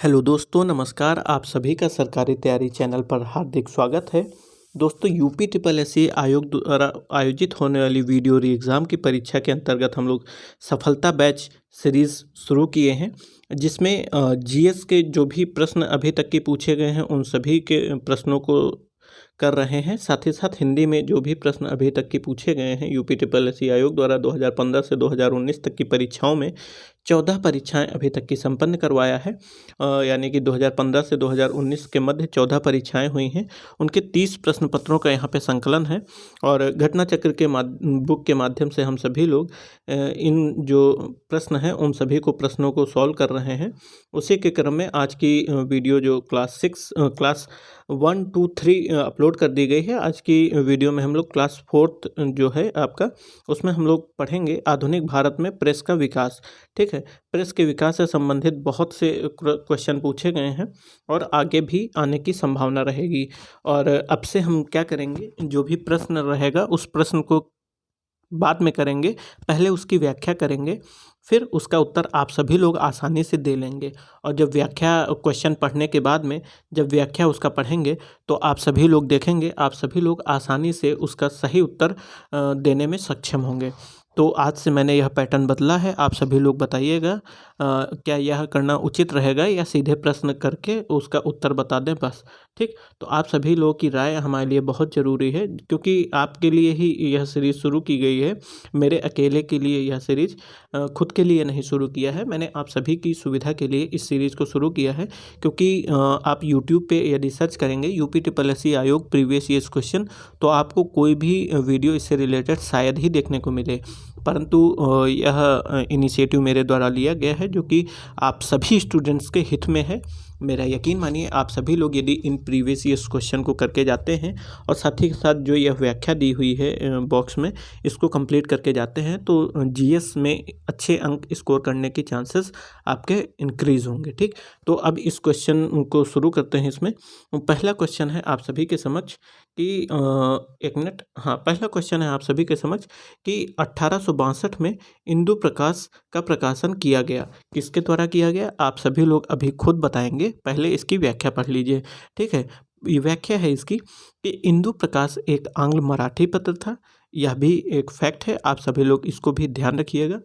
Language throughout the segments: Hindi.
हेलो दोस्तों, नमस्कार। आप सभी का सरकारी तैयारी चैनल पर हार्दिक स्वागत है। दोस्तों, यूपी ट्रिपल एससी आयोग द्वारा आयोजित होने वाली वीडियो री एग्ज़ाम की परीक्षा के अंतर्गत हम लोग सफलता बैच सीरीज़ शुरू किए हैं, जिसमें जीएस के जो भी प्रश्न अभी तक के पूछे गए हैं उन सभी के प्रश्नों को कर रहे हैं। साथ ही साथ हिंदी में जो भी प्रश्न अभी तक के पूछे गए हैं, यूपी ट्रिपल एससी आयोग द्वारा 2015 से 2019 तक की परीक्षाओं में 14 परीक्षाएं अभी तक की संपन्न करवाया है। यानी कि 2015 से 2019 के मध्य 14 परीक्षाएं हुई हैं। उनके 30 प्रश्न पत्रों का यहाँ पे संकलन है और घटना चक्र के बुक के माध्यम से हम सभी लोग इन जो प्रश्न हैं उन सभी को प्रश्नों को सॉल्व कर रहे हैं। उसी के क्रम में आज की वीडियो जो क्लास 1, 2, 3 अपलोड कर दी गई है। आज की वीडियो में हम लोग क्लास 4 जो है आपका, उसमें हम लोग पढ़ेंगे आधुनिक भारत में प्रेस का विकास। ठीक है, प्रेस के विकास से संबंधित बहुत से क्वेश्चन पूछे गए हैं और आगे भी आने की संभावना रहेगी। और अब से हम क्या करेंगे, जो भी प्रश्न रहेगा उस प्रश्न को बाद में करेंगे, पहले उसकी व्याख्या करेंगे, फिर उसका उत्तर आप सभी लोग आसानी से दे लेंगे। और जब व्याख्या क्वेश्चन पढ़ने के बाद में जब व्याख्या उसका पढ़ेंगे तो आप सभी लोग देखेंगे, आप सभी लोग आसानी से उसका सही उत्तर देने में सक्षम होंगे। तो आज से मैंने यह पैटर्न बदला है, आप सभी लोग बताइएगा क्या यह करना उचित रहेगा या सीधे प्रश्न करके उसका उत्तर बता दें बस। ठीक, तो आप सभी लोगों की राय हमारे लिए बहुत ज़रूरी है, क्योंकि आपके लिए ही यह सीरीज़ शुरू की गई है। मेरे अकेले के लिए यह सीरीज़ खुद के लिए नहीं शुरू किया है, मैंने आप सभी की सुविधा के लिए इस सीरीज़ को शुरू किया है। क्योंकि आप यूट्यूब पे यदि सर्च करेंगे यूपी ट्रिपल एससी आयोग प्रीवियस ईयर्स क्वेश्चन, तो आपको कोई भी वीडियो इससे रिलेटेड शायद ही देखने को मिले। परंतु यह इनिशिएटिव मेरे द्वारा लिया गया है जो कि आप सभी स्टूडेंट्स के हित में है। मेरा यकीन मानिए, आप सभी लोग यदि इन प्रीवियस ईयर्स क्वेश्चन को करके जाते हैं और साथ ही साथ जो यह व्याख्या दी हुई है बॉक्स में, इसको कंप्लीट करके जाते हैं तो जीएस में अच्छे अंक स्कोर करने के चांसेस आपके इंक्रीज़ होंगे। ठीक, तो अब इस क्वेश्चन को शुरू करते हैं। इसमें पहला क्वेश्चन है आप सभी के समक्ष कि एक मिनट, हाँ, पहला क्वेश्चन है आप सभी के समक्ष कि 1862 में इंदु प्रकाश का प्रकाशन किया गया, किसके द्वारा किया गया? आप सभी लोग अभी खुद बताएंगे, पहले इसकी व्याख्या पढ़ लीजिए। ठीक है, ये व्याख्या है इसकी कि इंदु प्रकाश एक आंग्ल मराठी पत्र था। यह भी एक फैक्ट है, आप सभी लोग इसको भी ध्यान रखिएगा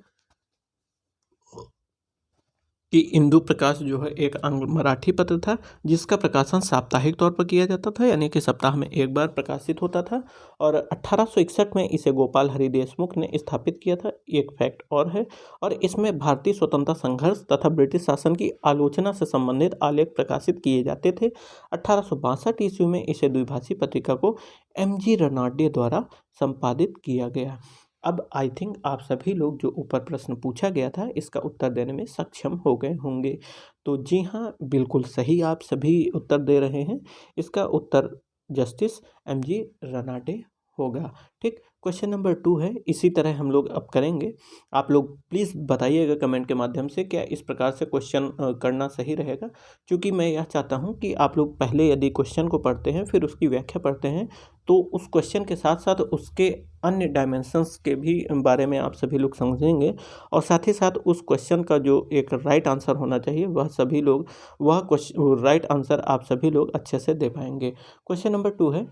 कि इंदु प्रकाश जो है एक मराठी पत्र था जिसका प्रकाशन साप्ताहिक तौर पर किया जाता था, यानी कि सप्ताह में एक बार प्रकाशित होता था। और 1861 में इसे गोपाल हरि देशमुख ने स्थापित किया था, एक फैक्ट और है। और इसमें भारतीय स्वतंत्रता संघर्ष तथा ब्रिटिश शासन की आलोचना से संबंधित आलेख प्रकाशित किए जाते थे। 1862 ईस्वी में इसे द्विभाषी पत्रिका को एम.जी. रनाडे द्वारा संपादित किया गया। अब आई थिंक आप सभी लोग जो ऊपर प्रश्न पूछा गया था इसका उत्तर देने में सक्षम हो गए होंगे। तो जी हाँ, बिल्कुल सही आप सभी उत्तर दे रहे हैं। इसका उत्तर जस्टिस एम.जी. रनाडे होगा। ठीक, क्वेश्चन नंबर 2 है, इसी तरह हम लोग अब करेंगे। आप लोग प्लीज़ बताइएगा कमेंट के माध्यम से क्या इस प्रकार से क्वेश्चन करना सही रहेगा, क्योंकि मैं यह चाहता हूँ कि आप लोग पहले यदि क्वेश्चन को पढ़ते हैं फिर उसकी व्याख्या पढ़ते हैं तो उस क्वेश्चन के साथ साथ उसके अन्य डायमेंशंस के भी बारे में आप सभी लोग समझेंगे। और साथ ही साथ उस क्वेश्चन का जो एक राइट आंसर होना चाहिए वह क्वेश्चन राइट आंसर आप सभी लोग अच्छे से दे पाएंगे। क्वेश्चन नंबर 2 है,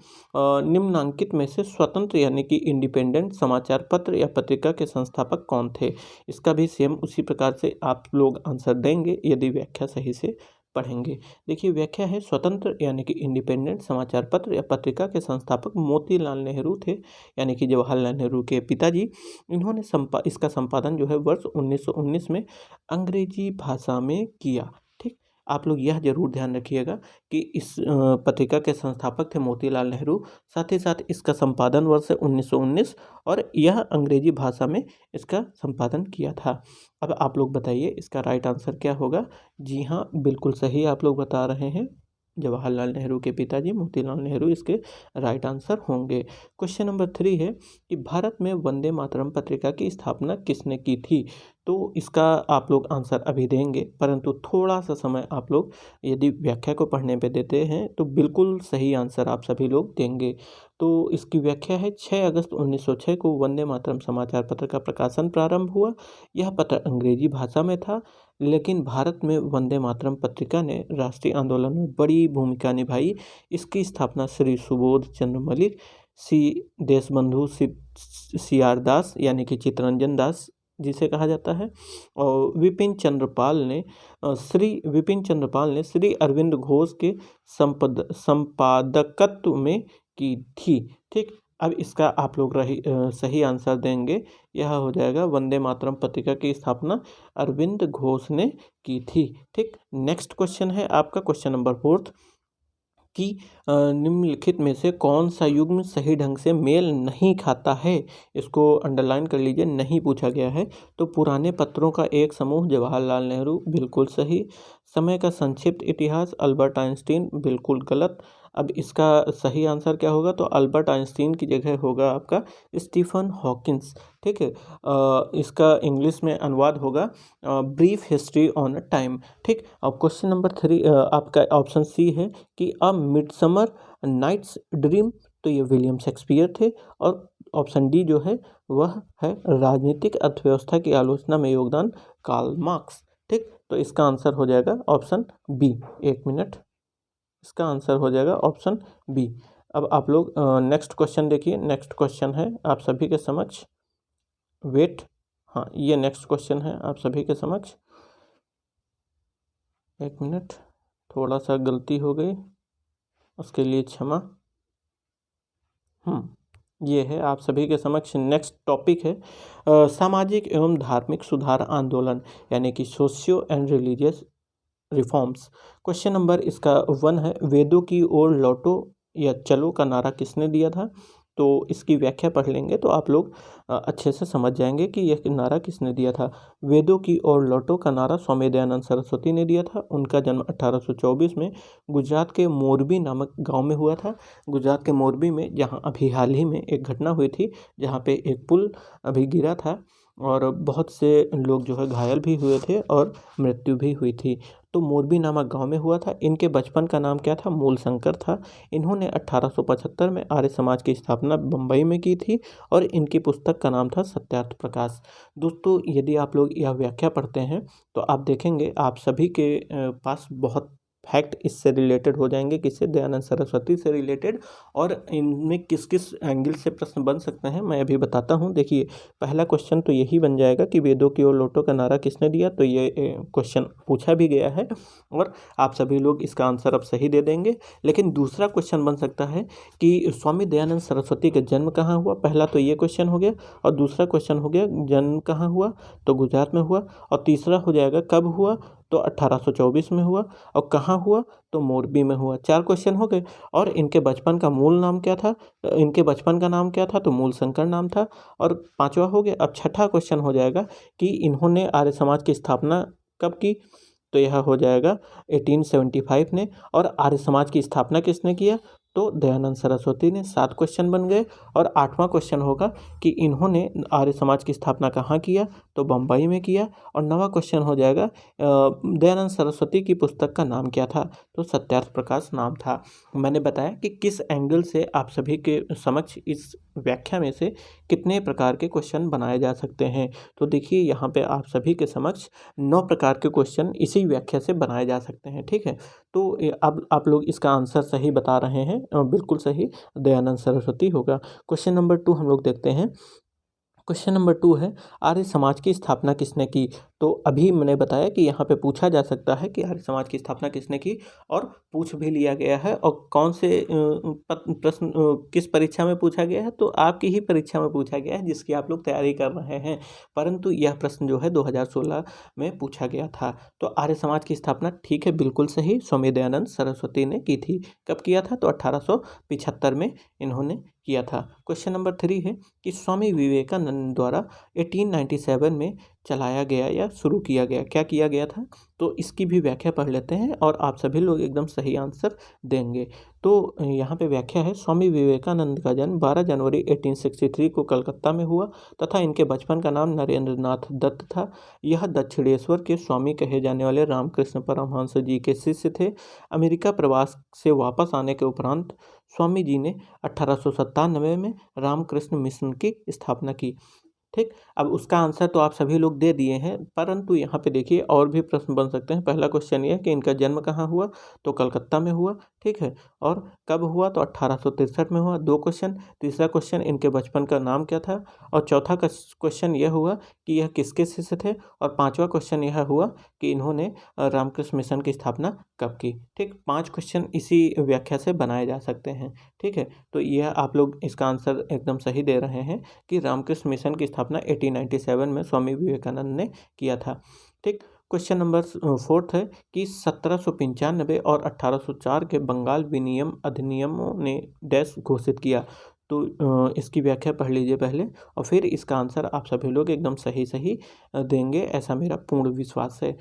निम्नांकित में से स्वतंत्र यानी कि इंडिपेंडेंट समाचार पत्र या पत्रिका के संस्थापक कौन थे? इसका भी सेम उसी प्रकार से आप लोग आंसर देंगे यदि व्याख्या सही से पढ़ेंगे। देखिए, व्याख्या है स्वतंत्र यानी कि इंडिपेंडेंट समाचार पत्र या पत्रिका के संस्थापक मोतीलाल नेहरू थे, यानी कि जवाहरलाल नेहरू के पिताजी। इन्होंने इसका संपादन जो है वर्ष 1919 में अंग्रेजी भाषा में किया। ठीक, आप लोग यह जरूर ध्यान रखिएगा कि इस पत्रिका के संस्थापक थे मोतीलाल नेहरू, साथ ही साथ इसका संपादन वर्ष 1919 और यह अंग्रेजी भाषा में इसका संपादन किया था। अब आप लोग बताइए इसका राइट आंसर क्या होगा? जी हाँ, बिल्कुल सही आप लोग बता रहे हैं, जवाहरलाल नेहरू के पिताजी मोतीलाल नेहरू इसके राइट आंसर होंगे। क्वेश्चन नंबर 3 है कि भारत में वंदे मातरम पत्रिका की स्थापना किसने की थी? तो इसका आप लोग आंसर अभी देंगे, परंतु थोड़ा सा समय आप लोग यदि व्याख्या को पढ़ने पे देते हैं तो बिल्कुल सही आंसर आप सभी लोग देंगे। तो इसकी व्याख्या है 6 अगस्त 1906 को वंदे मातरम समाचार पत्र का प्रकाशन प्रारंभ हुआ। यह पत्र अंग्रेजी भाषा में था। लेकिन भारत में वंदे मातरम पत्रिका ने राष्ट्रीय आंदोलन में बड़ी भूमिका निभाई। इसकी स्थापना श्री सुबोध चंद्र मलिक, सी देशबंधु सीआर दास यानी कि चित्तरंजन दास जिसे कहा जाता है, और श्री विपिन चंद्रपाल ने श्री अरविंद घोष के संपादकत्व में की थी। ठीक, अब इसका आप लोग सही आंसर देंगे। यह हो जाएगा वंदे मातरम पत्रिका की स्थापना अरविंद घोष ने की थी। ठीक, नेक्स्ट क्वेश्चन है आपका क्वेश्चन नंबर 4 कि निम्नलिखित में से कौन सा युग्म सही ढंग से मेल नहीं खाता है। इसको अंडरलाइन कर लीजिए, नहीं पूछा गया है। तो पुराने पत्रों का एक समूह जवाहरलाल नेहरू, बिल्कुल सही। समय का संक्षिप्त इतिहास अल्बर्ट आइंस्टीन, बिल्कुल गलत। अब इसका सही आंसर क्या होगा, तो अल्बर्ट आइंस्टीन की जगह होगा आपका स्टीफन हॉकिंस। ठीक है, इसका इंग्लिश में अनुवाद होगा ब्रीफ हिस्ट्री ऑन टाइम। ठीक, अब क्वेश्चन नंबर 3 आपका ऑप्शन सी है कि अ मिडसमर नाइट्स ड्रीम, तो ये विलियम शेक्सपियर थे। और ऑप्शन डी जो है वह है राजनीतिक अर्थव्यवस्था की आलोचना में योगदान कार्ल मार्क्स। ठीक, तो इसका आंसर हो जाएगा ऑप्शन बी। एक मिनट, इसका आंसर हो जाएगा ऑप्शन बी। अब आप लोग नेक्स्ट क्वेश्चन देखिए। नेक्स्ट क्वेश्चन है आप सभी के समक्ष, वेट, हाँ ये नेक्स्ट क्वेश्चन है आप सभी के समक्ष। एक मिनट, थोड़ा सा गलती हो गई, उसके लिए क्षमा। ये है आप सभी के समक्ष नेक्स्ट टॉपिक है सामाजिक एवं धार्मिक सुधार आंदोलन, यानी कि socio and religious reforms. Question number इसका 1 है, वेदों की ओर लौटो या चलो का नारा किसने दिया था। तो इसकी व्याख्या पढ़ लेंगे तो आप लोग अच्छे से समझ जाएंगे कि यह नारा किसने दिया था। वेदों की ओर लौटो का नारा स्वामी दयानंद सरस्वती ने दिया था। उनका जन्म 1824 में गुजरात के मोरबी नामक गांव में हुआ था। गुजरात के मोरबी में, जहां अभी हाल ही में एक घटना हुई थी जहां पे एक पुल अभी गिरा था और बहुत से लोग जो है घायल भी हुए थे और मृत्यु भी हुई थी। तो मोरबी नामक गांव में हुआ था। इनके बचपन का नाम क्या था, मूलशंकर था। इन्होंने 1875 में आर्य समाज की स्थापना बम्बई में की थी और इनकी पुस्तक का नाम था सत्यार्थ प्रकाश। दोस्तों, यदि आप लोग यह व्याख्या पढ़ते हैं तो आप देखेंगे आप सभी के पास बहुत फैक्ट इससे रिलेटेड हो जाएंगे, किससे, दयानंद सरस्वती से रिलेटेड। और इनमें किस किस एंगल से प्रश्न बन सकते हैं मैं अभी बताता हूं। देखिए, पहला क्वेश्चन तो यही बन जाएगा कि वेदों की ओर लौटो का नारा किसने दिया, तो ये क्वेश्चन पूछा भी गया है और आप सभी लोग इसका आंसर अब सही दे देंगे। लेकिन दूसरा क्वेश्चन बन सकता है कि स्वामी दयानंद सरस्वती का जन्म कहाँ हुआ। पहला तो ये क्वेश्चन हो गया और दूसरा क्वेश्चन हो गया जन्म कहाँ हुआ, तो गुजरात में हुआ। और तीसरा हो जाएगा कब हुआ, तो 1824 में हुआ। और कहाँ हुआ, तो मोरबी में हुआ। 4 क्वेश्चन हो गए। और इनके बचपन का मूल नाम क्या था, इनके बचपन का नाम क्या था, तो मूलशंकर नाम था। और 5वां हो गया। अब छठा क्वेश्चन हो जाएगा कि इन्होंने आर्य समाज की स्थापना कब की, तो यह हो जाएगा 1875 ने। और आर्य समाज की स्थापना किसने किया, तो दयानंद सरस्वती ने। 7 क्वेश्चन बन गए। और 8वां क्वेश्चन होगा कि इन्होंने आर्य समाज की स्थापना कहाँ किया, तो बम्बई में किया। और 9वां क्वेश्चन हो जाएगा दयानंद सरस्वती की पुस्तक का नाम क्या था, तो सत्यार्थ प्रकाश नाम था। मैंने बताया कि किस एंगल से आप सभी के समक्ष इस व्याख्या में से कितने प्रकार के क्वेश्चन बनाए जा सकते हैं। तो देखिए, यहाँ पे आप सभी के समक्ष 9 प्रकार के क्वेश्चन इसी व्याख्या से बनाए जा सकते हैं। ठीक है, तो अब आप लोग इसका आंसर सही बता रहे हैं, बिल्कुल सही, दयानंद सरस्वती होगा। क्वेश्चन नंबर 2 हम लोग देखते हैं। क्वेश्चन नंबर 2 है, आर्य समाज की स्थापना किसने की। तो अभी मैंने बताया कि यहाँ पे पूछा जा सकता है कि आर्य समाज की स्थापना किसने की, और पूछ भी लिया गया है। और कौन से प्रश्न किस परीक्षा में पूछा गया है, तो आपकी ही परीक्षा में पूछा गया है जिसकी आप लोग तैयारी कर रहे हैं। परंतु यह प्रश्न जो है 2016 में पूछा गया था। तो आर्य समाज की स्थापना, ठीक है, बिल्कुल सही, स्वामी दयानंद सरस्वती ने की थी। कब किया था, तो 1875 में इन्होंने किया था। क्वेश्चन नंबर 3 है कि स्वामी विवेकानंद द्वारा 1897 में चलाया गया या शुरू किया गया, क्या किया गया था, तो इसकी भी व्याख्या पढ़ लेते हैं और आप सभी लोग एकदम सही आंसर देंगे। तो यहाँ पे व्याख्या है, स्वामी विवेकानंद का जन्म 12 जनवरी 1863 को कलकत्ता में हुआ तथा इनके बचपन का नाम नरेंद्र नाथ दत्त था। यह दक्षिणेश्वर के स्वामी कहे जाने वाले रामकृष्ण परमहंस जी के शिष्य थे। अमेरिका प्रवास से वापस आने के उपरांत स्वामी जी ने 1897 में रामकृष्ण मिशन की स्थापना की। ठीक, अब उसका आंसर तो आप सभी लोग दे दिए हैं, परंतु यहाँ पे देखिए और भी प्रश्न बन सकते हैं। पहला क्वेश्चन ये है कि इनका जन्म कहाँ हुआ, तो कलकत्ता में हुआ, ठीक है। और कब हुआ, तो 1863 में हुआ, 2 क्वेश्चन। तीसरा क्वेश्चन, इनके बचपन का नाम क्या था। और चौथा क्वेश्चन यह हुआ कि यह किसके शिष्य थे। और पाँचवा क्वेश्चन यह हुआ कि इन्होंने रामकृष्ण मिशन की स्थापना कब की। ठीक, 5 क्वेश्चन इसी व्याख्या से बनाए जा सकते हैं, ठीक है। तो यह आप लोग इसका आंसर एकदम सही दे रहे हैं कि रामकृष्ण मिशन की स्थापना 1897 में स्वामी विवेकानंद ने किया था। ठीक, क्वेश्चन नंबर 4 है कि 1795 और 1804 के बंगाल विनिमय अधिनियमों ने डैश घोषित किया। तो इसकी व्याख्या पढ़ लीजिए पहले और फिर इसका आंसर आप सभी लोग एकदम सही सही देंगे, ऐसा मेरा पूर्ण विश्वास है।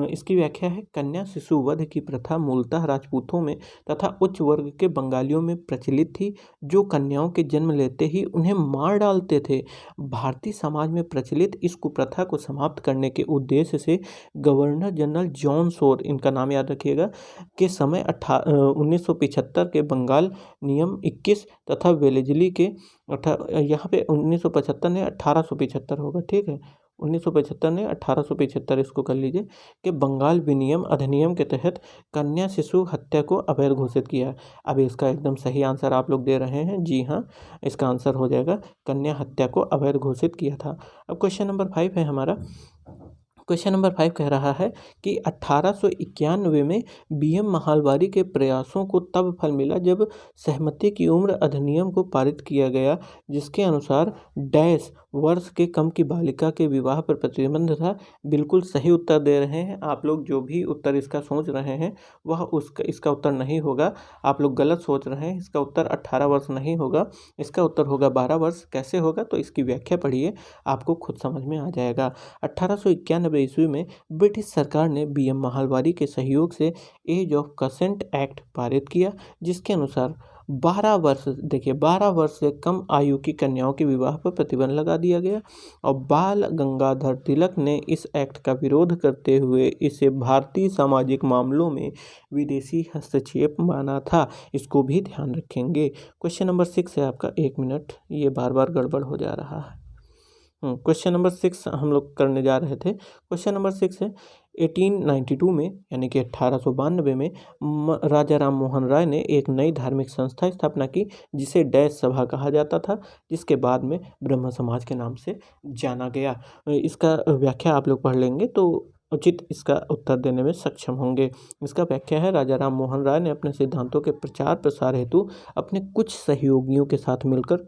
इसकी व्याख्या है, कन्या शिशु वध की प्रथा मूलतः राजपूतों में तथा उच्च वर्ग के बंगालियों में प्रचलित थी, जो कन्याओं के जन्म लेते ही उन्हें मार डालते थे। भारतीय समाज में प्रचलित इस कुप्रथा को समाप्त करने के उद्देश्य से गवर्नर जनरल जॉन शोर, इनका नाम याद रखिएगा, के समय 1975 के बंगाल नियम 21 तथा वेलेजली के यहाँ पे 1975 ने 1875 होगा, ठीक है। 1975 ने 1875 इसको कर लीजिए कि बंगाल विनिमय अधिनियम के तहत कन्या शिशु हत्या को अवैध घोषित किया। अब इसका एकदम सही आंसर आप लोग दे रहे हैं, जी हाँ, इसका आंसर हो जाएगा कन्या हत्या को अवैध घोषित किया था। अब क्वेश्चन नंबर 5 है हमारा। क्वेश्चन नंबर 5 कह रहा है कि 1891 में बीएम महालवारी के प्रयासों को तब फल मिला जब सहमति की उम्र अधिनियम को पारित किया गया, जिसके अनुसार डैश वर्ष के कम की बालिका के विवाह पर प्रतिबंध था। बिल्कुल सही उत्तर दे रहे हैं आप लोग। जो भी उत्तर इसका सोच रहे हैं वह इसका उत्तर नहीं होगा। आप लोग गलत सोच रहे हैं। इसका उत्तर 18 वर्ष नहीं होगा, इसका उत्तर होगा 12 वर्ष। कैसे होगा, तो इसकी व्याख्या पढ़िए, आपको खुद समझ में आ जाएगा। 1891 ईस्वी में ब्रिटिश सरकार ने बीएम महालवारी के सहयोग से एज ऑफ कंसेंट एक्ट पारित किया, जिसके अनुसार 12 वर्ष, देखिए 12 वर्ष से कम आयु की कन्याओं के विवाह पर प्रतिबंध लगा दिया गया। और बाल गंगाधर तिलक ने इस एक्ट का विरोध करते हुए इसे भारतीय सामाजिक मामलों में विदेशी हस्तक्षेप माना था। इसको भी ध्यान रखेंगे। क्वेश्चन नंबर 6 है आपका, 1 मिनट, ये बार बार गड़बड़ हो जा रहा है। क्वेश्चन नंबर 6 हम लोग करने जा रहे थे। क्वेश्चन नंबर 6 है, 1892 में यानी कि 1892 में राजा राम मोहन राय ने एक नई धार्मिक संस्था स्थापना की, जिसे डैश सभा कहा जाता था, जिसके बाद में ब्रह्म समाज के नाम से जाना गया। इसका व्याख्या आप लोग पढ़ लेंगे तो उचित इसका उत्तर देने में सक्षम होंगे। इसका व्याख्या है, राजा राम मोहन राय ने अपने सिद्धांतों के प्रचार प्रसार हेतु अपने कुछ सहयोगियों के साथ मिलकर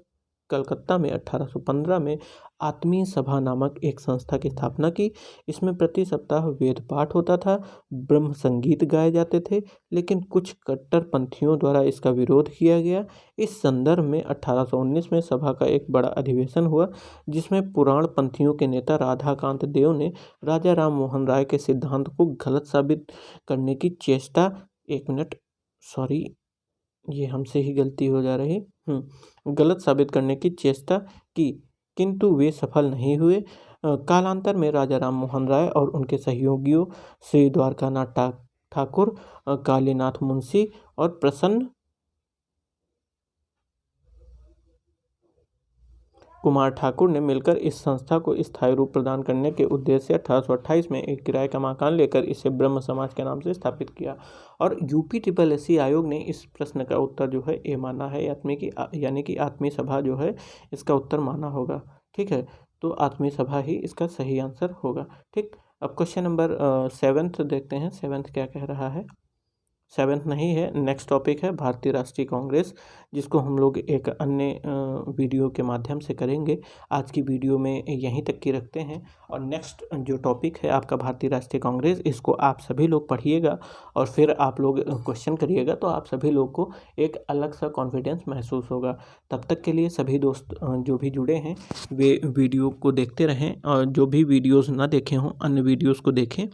कलकत्ता में 1815 में आत्मीय सभा नामक एक संस्था की स्थापना की। इसमें प्रति सप्ताह वेद पाठ होता था, ब्रह्म संगीत गाए जाते थे, लेकिन कुछ कट्टरपंथियों द्वारा इसका विरोध किया गया। इस संदर्भ में 1819 में सभा का एक बड़ा अधिवेशन हुआ, जिसमें पुराण पंथियों के नेता राधाकांत देव ने राजा राम मोहन राय के सिद्धांत को गलत साबित करने की चेष्टा, 1 मिनट, सॉरी, ये हमसे ही गलती हो जा रही, गलत साबित करने की चेष्टा की, किंतु वे सफल नहीं हुए। कालांतर में राजा राम मोहन राय और उनके सहयोगियों श्री द्वारकानाथ ठाकुर, कालीनाथ मुंशी और प्रसन्न कुमार ठाकुर ने मिलकर इस संस्था को स्थायी रूप प्रदान करने के उद्देश्य से 1828 में एक किराए का मकान लेकर इसे ब्रह्म समाज के नाम से स्थापित किया। और UPSSC आयोग ने इस प्रश्न का उत्तर जो है ए माना है, यानी कि आत्मीय सभा जो है इसका उत्तर माना होगा, ठीक है। तो आत्मीय सभा ही इसका सही आंसर होगा, ठीक। अब क्वेश्चन नंबर 7 देखते हैं। 7 क्या कह रहा है। 7 नहीं है, नेक्स्ट टॉपिक है भारतीय राष्ट्रीय कांग्रेस, जिसको हम लोग एक अन्य वीडियो के माध्यम से करेंगे। आज की वीडियो में यहीं तक की रखते हैं। और नेक्स्ट जो टॉपिक है आपका भारतीय राष्ट्रीय कांग्रेस, इसको आप सभी लोग पढ़िएगा और फिर आप लोग क्वेश्चन करिएगा, तो आप सभी लोग को एक अलग सा कॉन्फिडेंस महसूस होगा। तब तक के लिए सभी दोस्त जो भी जुड़े हैं वे वीडियो को देखते रहें, और जो भी वीडियोज़ ना देखे हों अन्य वीडियोज़ को देखें।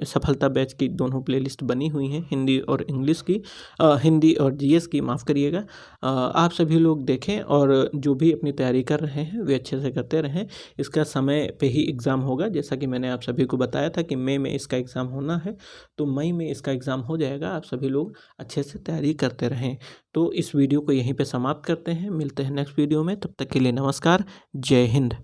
सफलता बैच की दोनों प्लेलिस्ट बनी हुई हैं, हिंदी और इंग्लिश की, हिंदी और GS की, माफ़ करिएगा। आप सभी लोग देखें और जो भी अपनी तैयारी कर रहे हैं वे अच्छे से करते रहें। इसका समय पे ही एग्ज़ाम होगा, जैसा कि मैंने आप सभी को बताया था कि मई में इसका एग्ज़ाम होना है, तो मई में इसका एग्ज़ाम हो जाएगा। आप सभी लोग अच्छे से तैयारी करते रहें। तो इस वीडियो को यहीं पे समाप्त करते हैं, मिलते हैं नेक्स्ट वीडियो में। तब तक के लिए नमस्कार, जय हिंद।